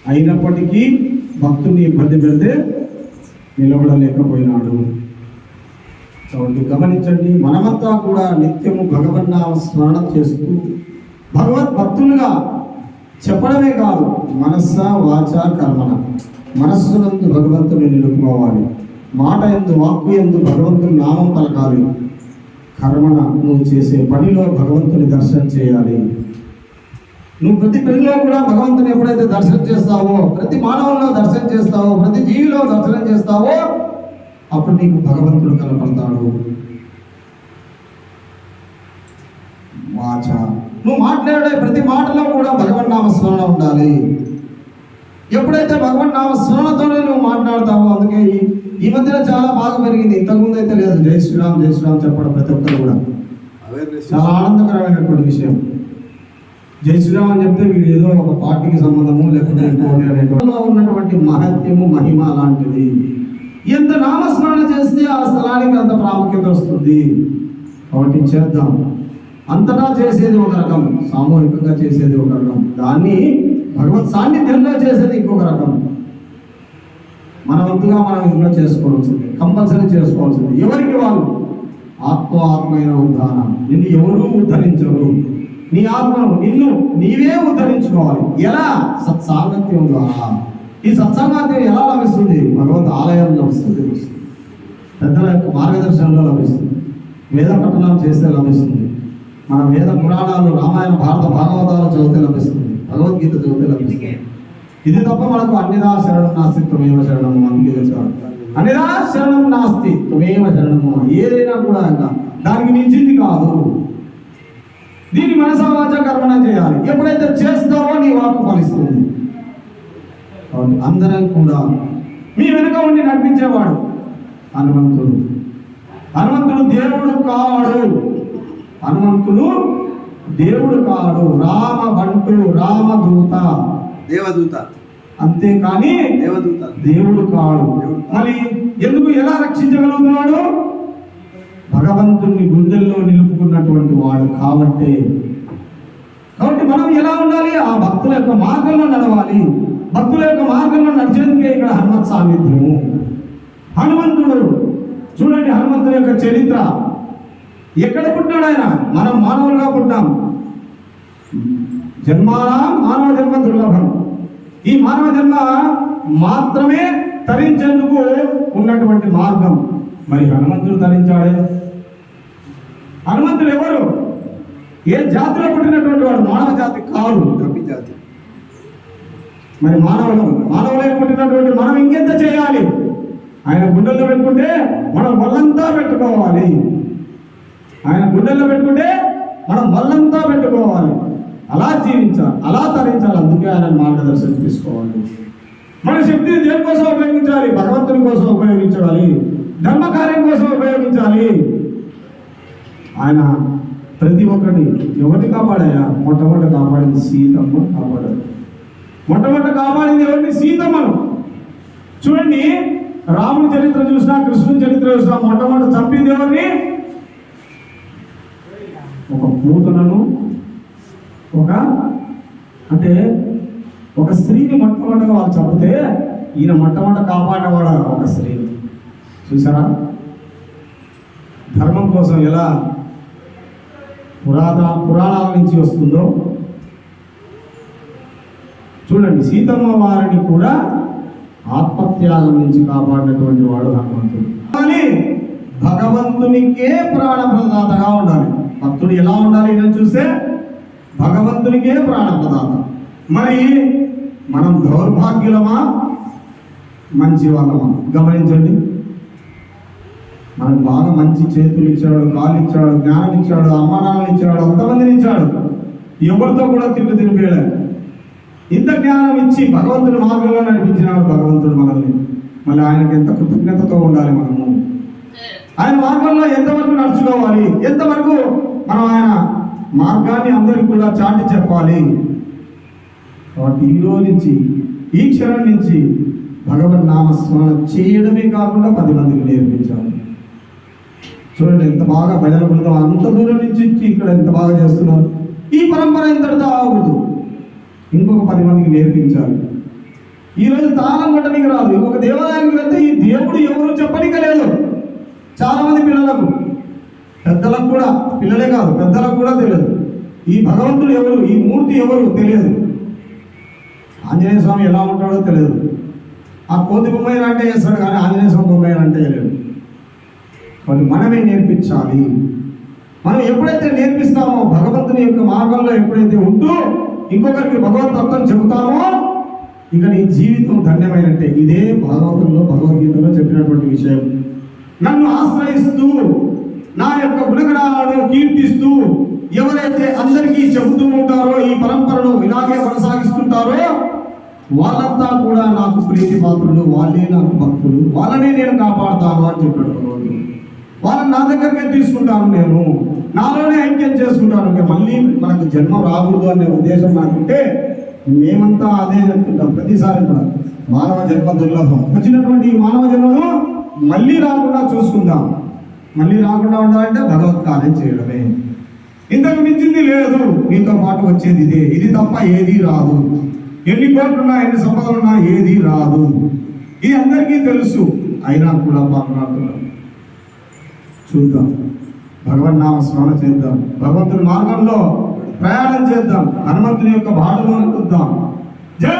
అయినప్పటికీ భక్తుని ఇబ్బంది పెడితే నిలబడలేకపోయినాడు. కాబట్టి గమనించండి, మనమంతా కూడా నిత్యము భగవన్నామ స్మరణ చేస్తూ భగవద్భక్తులుగా చెప్పడమే కాదు, మనస్స వాచ కర్మణ, మనస్సునందు భగవంతుని నిలుపుకోవాలి, మాట ఎందు వాక్కు ఎందు భగవంతుని నామం పలకాలి, కర్మణ నువ్వు చేసే పనిలో భగవంతుని దర్శనం చేయాలి. నువ్వు ప్రతి పనిలో కూడా భగవంతుని ఎప్పుడైతే దర్శనం చేస్తావో, ప్రతి మానవుల్లో దర్శనం చేస్తావో, ప్రతి జీవిలో దర్శనం చేస్తావో, అప్పుడు నీకు భగవంతుడు కనపడతాడు. వాచ, నువ్వు మాట్లాడే ప్రతి మాటలో కూడా భగవన్నామ స్మరణ ఉండాలి. ఎప్పుడైతే భగవన్నామ స్మరణతోనే నువ్వు మాట్లాడతావో, అందుకే ఈ మధ్యన చాలా బాగా పెరిగింది, ఇంతకుముందు అయితే లేదు. జై శ్రీరామ్ జై శ్రీరామ్ చెప్పడం ప్రతి ఒక్కరు కూడా చాలా ఆనందకరమైనటువంటి విషయం. జై శ్రీరామ్ అని చెప్తే వీడు ఏదో ఒక పార్టీకి సంబంధము లేకపోతే ఉన్నటువంటి మహత్యము మహిమ లాంటిది. ఎంత నామస్మరణ చేస్తే ఆ స్థలానికి అంత ప్రాముఖ్యత వస్తుంది. కాబట్టి చేద్దాం. అంతటా చేసేది ఒక రకం, సామూహికంగా చేసేది ఒక రకం, దాన్ని భగవత్ సాన్నిధ్యంలో చేసేది ఇంకొక రకం. మన వంతుగా మనం ఇంట్లో చేసుకోవాల్సింది, కంపల్సరీ చేసుకోవాల్సింది. ఎవరికి వాళ్ళు ఆత్మైన ఉద్ధానం. నిన్ను ఎవరూ ఉద్ధరించరు, నీ ఆత్మను నిన్ను నీవే ఉద్ధరించుకోవాలి. ఎలా? సత్సాంగత్యం ద్వారా. ఈ సత్సాంగత్యం ఎలా లభిస్తుంది? భగవద్ ఆలయంలో వస్తుంది, పెద్దల యొక్క మార్గదర్శనంలో లభిస్తుంది, వేద పఠనం చేస్తే లభిస్తుంది, మన వేద పురాణాలు రామాయణ భారత భాగవతాలు చదివితే లభిస్తుంది, భగవద్గీత చదివితే లభిస్తుంది. ఇది తప్ప మనకు అన్నిదా శరణం నాస్తి త్వమేవ శరణము. అందుకే తెలుసాడు, అన్నిదా శరణం నాస్తి త్వమేవ శరణము. ఏదైనా కూడా ఇంకా దానికి మించింది కాదు. దీన్ని మనసా వాచ కర్మణ చేయాలి. ఎప్పుడైతే చేస్తావో నీ వాక్కు ఫలిస్తుంది. కాబట్టి అందరం కూడా మీ వెనుక ఉండి నడిపించేవాడు హనుమంతుడు. హనుమంతుడు దేవుడు కాడు, హనుమంతుడు దేవుడు కాడు, రామ బంటు, రామదూత, దేవదూత, అంతేకాని దేవదూత దేవుడు కాడు. మరి ఎందుకు ఎలా రక్షించగలుగుతున్నాడు? భగవంతుని గుండెల్లో నిలుపుకున్నటువంటి వాడు కాబట్టి మనం ఎలా ఉండాలి? ఆ భక్తుల యొక్క మార్గంలో నడవాలి. భక్తుల యొక్క మార్గంలో నడిచేందుకే ఇక్కడ హనుమత్ సాన్నిధ్యము. హనుమంతుడు చూడండి, హనుమంతుడి యొక్క చరిత్ర. ఎక్కడ పుట్టినాడు ఆయన? మనం మానవులుగా పుట్టాం. జన్మానం మానవ జన్మ దుర్లభం. ఈ మానవ జన్మ మాత్రమే తరించేందుకు ఉన్నటువంటి మార్గం. మరి హనుమంతుడు తరించాడే. హనుమంతుడు ఎవరు? ఏ జాతిలో పుట్టినటువంటి వాడు? మానవ జాతి కాదు, కపి జాతి. మరి మానవులే పుట్టినటువంటి మనం ఇంకెంత చేయాలి? ఆయన గుండెల్లో పెట్టుకుంటే మనం వల్లంతా పెట్టుకోవాలి. ఆయన గుండెల్లో పెట్టుకుంటే మనం వల్లంతా పెట్టుకోవాలి. అలా జీవించాలి, అలా తరించాలి. అందుకే ఆయన మార్గదర్శనం తీసుకోవాలి. మన శక్తిని దేనికోసం ఉపయోగించాలి? భగవంతుని కోసం ఉపయోగించాలి, ధర్మకార్యం కోసం ఉపయోగించాలి. ఆయన ప్రతి ఒక్కటి ఎవరిని కాపాడాయా? మొట్టమొదటి కాపాడింది సీతమ్మ కాపాడాడు. మొట్టమొదటి కాపాడింది ఎవరిని? సీతమ్మను. చూడండి, రాముని చరిత్ర చూసినా, కృష్ణుని చరిత్ర చూసినా, మొట్టమొదటి చంపింది ఎవరిని? ఒక పూతనను, ఒక స్త్రీని మొట్టమొదటిగా వాళ్ళు చంపితే ఈయన మొట్టమొదటి కాపాడేవాడు ఒక స్త్రీని. చూసారా ధర్మం కోసం ఎలా పురాణాల నుంచి వస్తుందో. చూడండి, సీతమ్మ వారిని కూడా ఆత్మత్యాగం నుంచి కాపాడినటువంటి వాడు హనుమంతుడు. కానీ భగవంతునికే ప్రాణప్రదాతగా ఉండాలి. భక్తుడు ఎలా ఉండాలి? నేను చూస్తే భగవంతునికే ప్రాణప్రదాత. మరి మనం దౌర్భాగ్యులమా, మంచి వాళ్ళమా? గమనించండి. మనకు బాగా మంచి చేతులు ఇచ్చాడు, కాలు ఇచ్చాడు, జ్ఞానం ఇచ్చాడు, అమ్మానాలు ఇచ్చాడు, అంతమందిని ఇచ్చాడు. ఎవరితో కూడా తినిపేయలేదు. ఇంత జ్ఞానం ఇచ్చి భగవంతుని మార్గంలో నడిపించినాడు భగవంతుడు మనల్ని. మళ్ళీ ఆయనకి ఎంత కృతజ్ఞతతో ఉండాలి మనము. ఆయన మార్గంలో ఎంతవరకు నడుచుకోవాలి, ఎంతవరకు మనం ఆయన మార్గాన్ని అందరికీ కూడా చాటి చెప్పాలి. కాబట్టి ఈ రోజు నుంచి, ఈ క్షణం నుంచి భగవన్ నామస్మరణ చేయడమే కాకుండా 10 మందికి నేర్పించాలి. చూడండి ఎంత బాగా భజన బృందం అంత దూరం నుంచి ఇక్కడ ఎంత బాగా చేస్తున్నారు. ఈ పరంపర ఎంతటితో ఆగదు, ఇంకొక 10 మందికి నేర్పించాలి. ఈరోజు తాళం కొట్టడానికి రాదు. ఒక దేవాలయానికి వెళ్తే ఈ దేవుడు ఎవరు చెప్పడానికి లేదు. చాలామంది పిల్లలకు, పెద్దలకు కూడా, పిల్లలే కాదు పెద్దలకు కూడా తెలియదు ఈ భగవంతుడు ఎవరు, ఈ మూర్తి ఎవరు తెలియదు. ఆంజనేయ స్వామి ఎలా ఉంటాడో తెలియదు. ఆ కోతి బొమ్మయ్య అంటే చేస్తాడు కానీ ఆంజనేయ స్వామి బొమ్మయ్య అంటే తెలియదు. కాబట్టి మనమే నేర్పించాలి. మనం ఎప్పుడైతే నేర్పిస్తామో, భగవంతుని యొక్క మార్గంలో ఎప్పుడైతే ఉంటూ ఇంకొకరికి భగవతత్వం చెబుతామో, ఇక నీ జీవితం ధన్యమైనట్టే. ఇదే భగవద్గీతలో చెప్పినటువంటి విషయం. నన్ను ఆశ్రయిస్తూ నా యొక్క గుణగణాలను కీర్తిస్తూ ఎవరైతే అందరికీ చెబుతూ ఉంటారో, ఈ పరంపరను ఇలాగే కొనసాగిస్తుంటారో, వాళ్ళంతా కూడా నాకు ప్రీతి పాత్రులు, వాళ్ళే నాకు భక్తులు, వాళ్ళనే నేను కాపాడుతాను అని చెప్పాడు భగవంతుడు. వాళ్ళని నా దగ్గరకే తీసుకుంటాను, నేను నాలోనే ఐక్యం చేసుకుంటాను. మళ్ళీ మనకు జన్మ రాకూడదు అనే ఉద్దేశం నాకుంటే మేమంతా అదే చెప్తుంటాం ప్రతిసారి కూడా. మానవ జన్మ దుర్లభం, వచ్చినటువంటి ఈ మానవ జన్మను మళ్ళీ రాకుండా చూసుకుందాం. మళ్ళీ రాకుండా ఉండాలంటే భగవత్ కార్యం చేయడమే. ఇంతకు మించింది లేదు. మీతో పాటు వచ్చేది ఇదే, ఇది తప్ప ఏది రాదు. ఎన్ని కోట్లున్నా, ఎన్ని సంపదలున్నా ఏది రాదు. ఇది అందరికీ తెలుసు, అయినా కూడా మాట్లాడుతున్నాం. చూద్దాం, భగవన్నామ స్మరణ చేద్దాం, భగవంతుని మార్గంలో ప్రయాణం చేద్దాం, హనుమంతుని యొక్క బాటలో చూద్దాం. జై